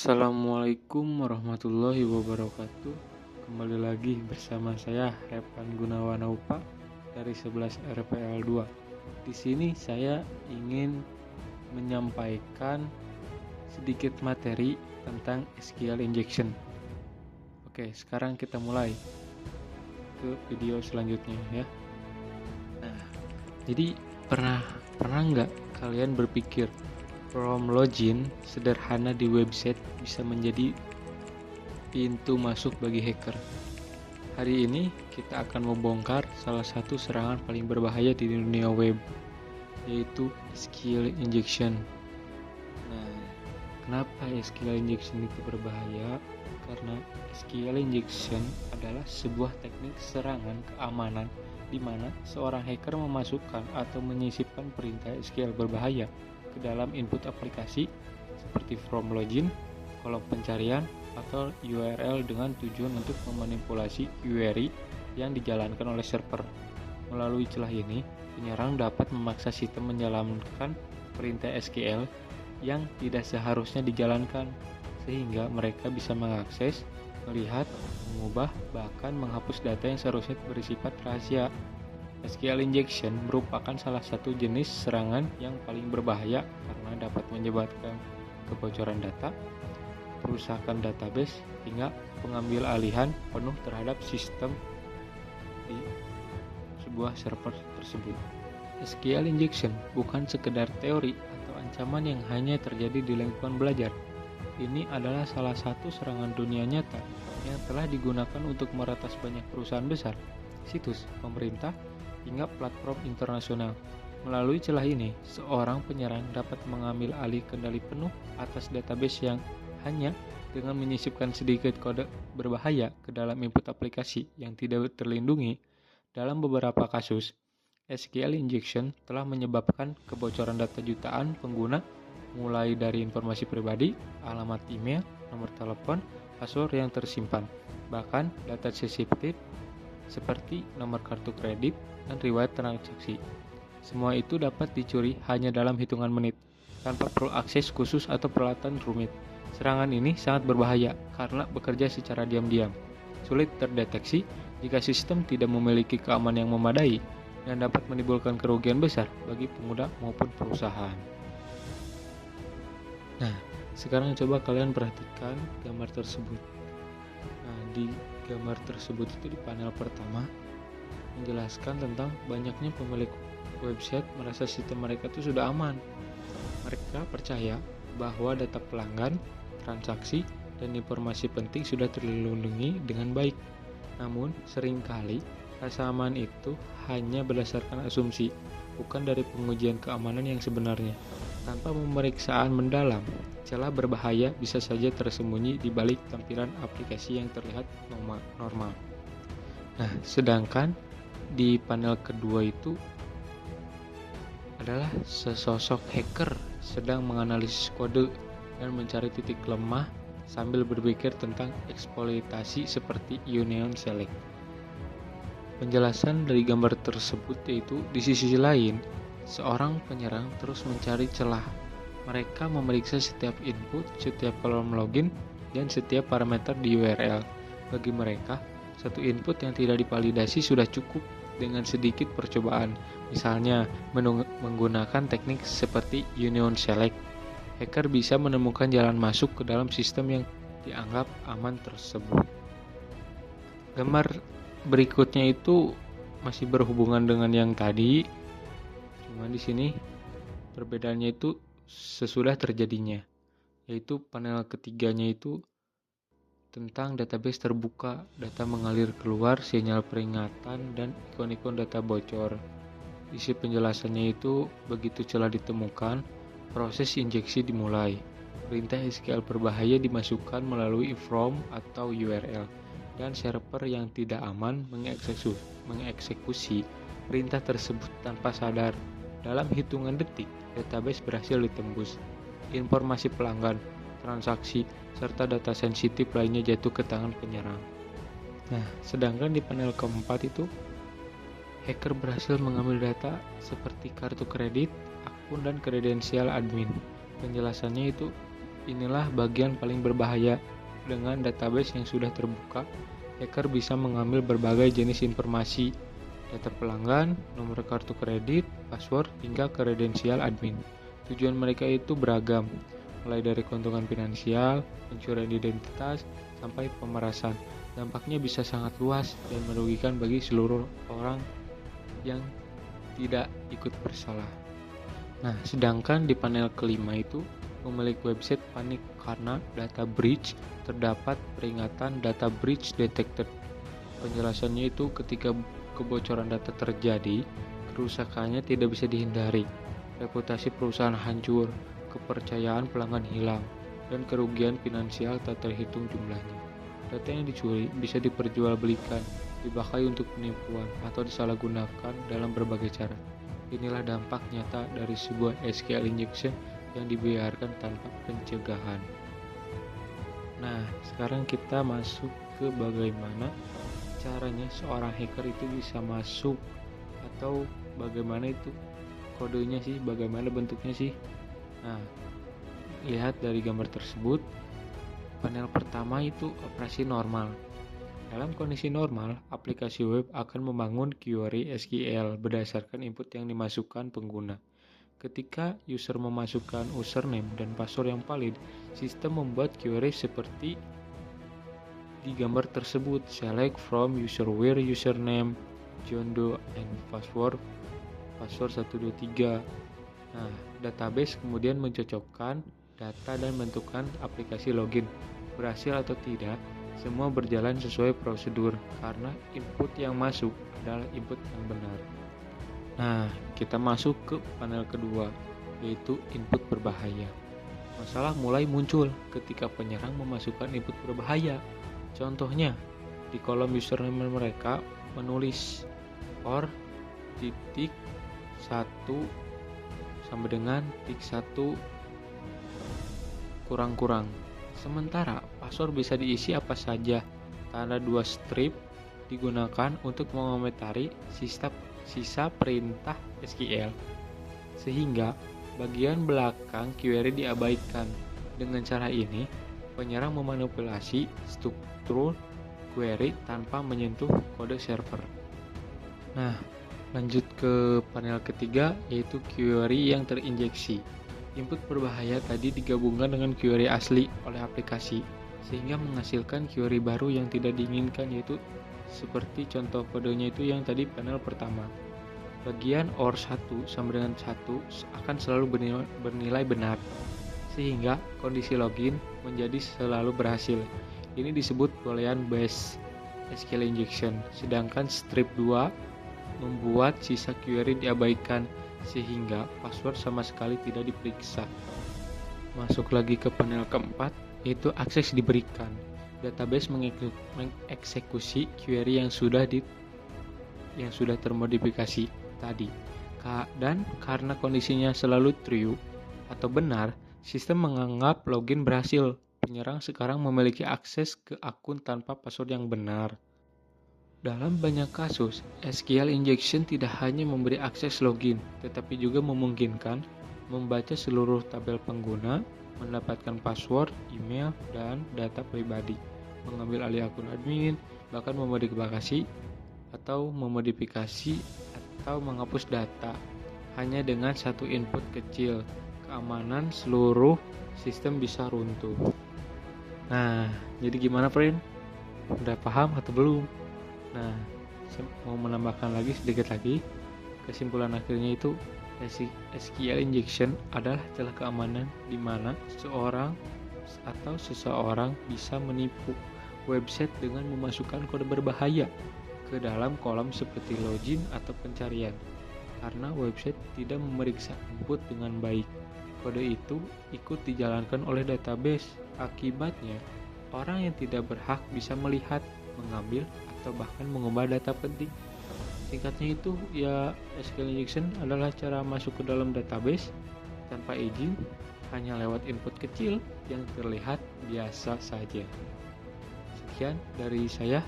Assalamualaikum warahmatullahi wabarakatuh. Kembali lagi bersama saya Repan Gunawan Aupa dari 11 RPL 2. Di sini saya ingin menyampaikan sedikit materi tentang SQL injection. Oke, sekarang kita mulai ke video selanjutnya ya. Nah, jadi pernah nggak kalian berpikir from login sederhana di website bisa menjadi pintu masuk bagi hacker? Hari ini kita akan membongkar salah satu serangan paling berbahaya di dunia web, yaitu SQL injection. Nah, kenapa SQL injection itu berbahaya? Karena SQL injection adalah sebuah teknik serangan keamanan di mana seorang hacker memasukkan atau menyisipkan perintah SQL berbahaya ke dalam input aplikasi seperti from login, kolom pencarian, atau URL dengan tujuan untuk memanipulasi query yang dijalankan oleh server. Melalui celah ini, penyerang dapat memaksa sistem menjalankan perintah SQL yang tidak seharusnya dijalankan, sehingga mereka bisa mengakses, melihat, mengubah, bahkan menghapus data yang seharusnya bersifat rahasia. SQL injection merupakan salah satu jenis serangan yang paling berbahaya karena dapat menyebabkan kebocoran data, perusakan database, hingga pengambil alihan penuh terhadap sistem di sebuah server tersebut. SQL injection bukan sekedar teori atau ancaman yang hanya terjadi di lingkungan belajar. Ini adalah salah satu serangan dunia nyata yang telah digunakan untuk meretas banyak perusahaan besar, situs, pemerintah, hingga platform internasional. Melalui celah ini, seorang penyerang dapat mengambil alih kendali penuh atas database yang hanya dengan menyisipkan sedikit kode berbahaya ke dalam input aplikasi yang tidak terlindungi. Dalam beberapa kasus, SQL injection telah menyebabkan kebocoran data jutaan pengguna, mulai dari informasi pribadi, alamat email, nomor telepon, password yang tersimpan, bahkan data sensitif seperti nomor kartu kredit dan riwayat transaksi. Semua itu dapat dicuri hanya dalam hitungan menit, tanpa perlu akses khusus atau peralatan rumit. Serangan ini sangat berbahaya karena bekerja secara diam-diam, sulit terdeteksi jika sistem tidak memiliki keamanan yang memadai, dan dapat menimbulkan kerugian besar bagi pengguna maupun perusahaan. Nah, sekarang coba kalian perhatikan gambar tersebut. Nah, di gambar tersebut itu di panel pertama menjelaskan tentang banyaknya pemilik website merasa sistem mereka itu sudah aman. Mereka percaya bahwa data pelanggan, transaksi, dan informasi penting sudah terlindungi dengan baik. Namun, seringkali rasa aman itu hanya berdasarkan asumsi, bukan dari pengujian keamanan yang sebenarnya. Tanpa pemeriksaan mendalam, celah berbahaya bisa saja tersembunyi di balik tampilan aplikasi yang terlihat normal. Nah, sedangkan di panel kedua itu adalah sesosok hacker sedang menganalisis kode dan mencari titik lemah sambil berpikir tentang eksploitasi seperti union select. Penjelasan dari gambar tersebut yaitu di sisi lain, seorang penyerang terus mencari celah. Mereka memeriksa setiap input, setiap kolom login, dan setiap parameter di URL. Bagi mereka, satu input yang tidak divalidasi sudah cukup dengan sedikit percobaan. Misalnya, menggunakan teknik seperti union select, hacker bisa menemukan jalan masuk ke dalam sistem yang dianggap aman tersebut. Gambar berikutnya itu masih berhubungan dengan yang tadi, cuma di sini perbedaannya itu sesudah terjadinya, yaitu panel ketiganya itu tentang database terbuka, data mengalir keluar, sinyal peringatan, dan ikon-ikon data bocor. Isi penjelasannya itu begitu celah ditemukan, proses injeksi dimulai. Perintah SQL berbahaya dimasukkan melalui from atau URL, dan server yang tidak aman mengeksekusi perintah tersebut tanpa sadar. Dalam hitungan detik, database berhasil ditembus. Informasi pelanggan, transaksi, serta data sensitif lainnya jatuh ke tangan penyerang. Nah, sedangkan di panel keempat itu, hacker berhasil mengambil data seperti kartu kredit, akun, dan kredensial admin. Penjelasannya itu Inilah bagian paling berbahaya. Dengan database yang sudah terbuka, hacker bisa mengambil berbagai jenis informasi, data pelanggan, nomor kartu kredit, password, hingga kredensial admin. Tujuan mereka itu beragam, mulai dari keuntungan finansial, pencurian identitas, sampai pemerasan. Dampaknya bisa sangat luas dan merugikan bagi seluruh orang yang tidak ikut bersalah. Nah, sedangkan di panel kelima itu, pemilik website panik karena data breach, terdapat peringatan data breach detected. Penjelasannya itu ketika kebocoran data terjadi, kerusakannya tidak bisa dihindari. Reputasi perusahaan hancur, kepercayaan pelanggan hilang, dan kerugian finansial tak terhitung jumlahnya. Data yang dicuri bisa diperjualbelikan, dipakai untuk penipuan, atau disalahgunakan dalam berbagai cara. Inilah dampak nyata dari sebuah SQL injection yang dibiarkan tanpa pencegahan. Nah, sekarang kita masuk ke bagaimana caranya seorang hacker itu bisa masuk, atau bagaimana itu kodenya sih, bagaimana bentuknya sih. Nah, lihat dari gambar tersebut, panel pertama itu operasi normal. Dalam kondisi normal, aplikasi web akan membangun query SQL berdasarkan input yang dimasukkan pengguna. Ketika user memasukkan username dan password yang valid, sistem membuat query seperti di gambar tersebut. Select from user where username, John Doe, and password 123. Nah, database kemudian mencocokkan data dan bentukan aplikasi login. Berhasil atau tidak, semua berjalan sesuai prosedur karena input yang masuk adalah input yang benar. Nah, kita masuk ke panel kedua, yaitu input berbahaya. Masalah mulai muncul ketika penyerang memasukkan input berbahaya. Contohnya, di kolom username mereka menulis or titik 1 sama dengan titik 1 kurang-kurang. Sementara password bisa diisi apa saja. Tanda 2 strip digunakan untuk mengomentari sisa perintah SQL, sehingga bagian belakang query diabaikan. Dengan cara ini, penyerang memanipulasi struktur query tanpa menyentuh kode server. Nah, lanjut ke panel ketiga, yaitu query yang terinjeksi. Input berbahaya tadi digabungkan dengan query asli oleh aplikasi, sehingga menghasilkan query baru yang tidak diinginkan, yaitu seperti contoh kodenya itu yang tadi panel pertama. Bagian OR 1 sama dengan 1 akan selalu bernilai benar, sehingga kondisi login menjadi selalu berhasil. Ini disebut boolean based SQL injection. Sedangkan strip 2 membuat sisa query diabaikan, sehingga password sama sekali tidak diperiksa. Masuk lagi ke panel keempat, yaitu akses diberikan. Database mengeksekusi query yang sudah termodifikasi tadi. Dan karena kondisinya selalu true atau benar, sistem menganggap login berhasil. Penyerang sekarang memiliki akses ke akun tanpa password yang benar. Dalam banyak kasus, SQL injection tidak hanya memberi akses login, tetapi juga memungkinkan membaca seluruh tabel pengguna, mendapatkan password, email, dan data pribadi, mengambil alih akun admin, bahkan memodifikasi atau menghapus data hanya dengan satu input kecil. Keamanan seluruh sistem bisa runtuh. Nah, jadi gimana friend? Udah paham atau belum? Nah, saya mau menambahkan lagi sedikit lagi. Kesimpulan akhirnya itu, SQL injection adalah celah keamanan di mana seseorang bisa menipu website dengan memasukkan kode berbahaya ke dalam kolom seperti login atau pencarian. Karena website tidak memeriksa input dengan baik, kode itu ikut dijalankan oleh database. Akibatnya, orang yang tidak berhak bisa melihat, mengambil, atau bahkan mengubah data penting. Singkatnya itu, ya, SQL injection adalah cara masuk ke dalam database tanpa izin, hanya lewat input kecil yang terlihat biasa saja. Sekian dari saya.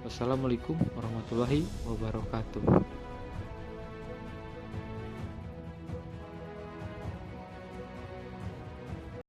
Wassalamualaikum warahmatullahi wabarakatuh.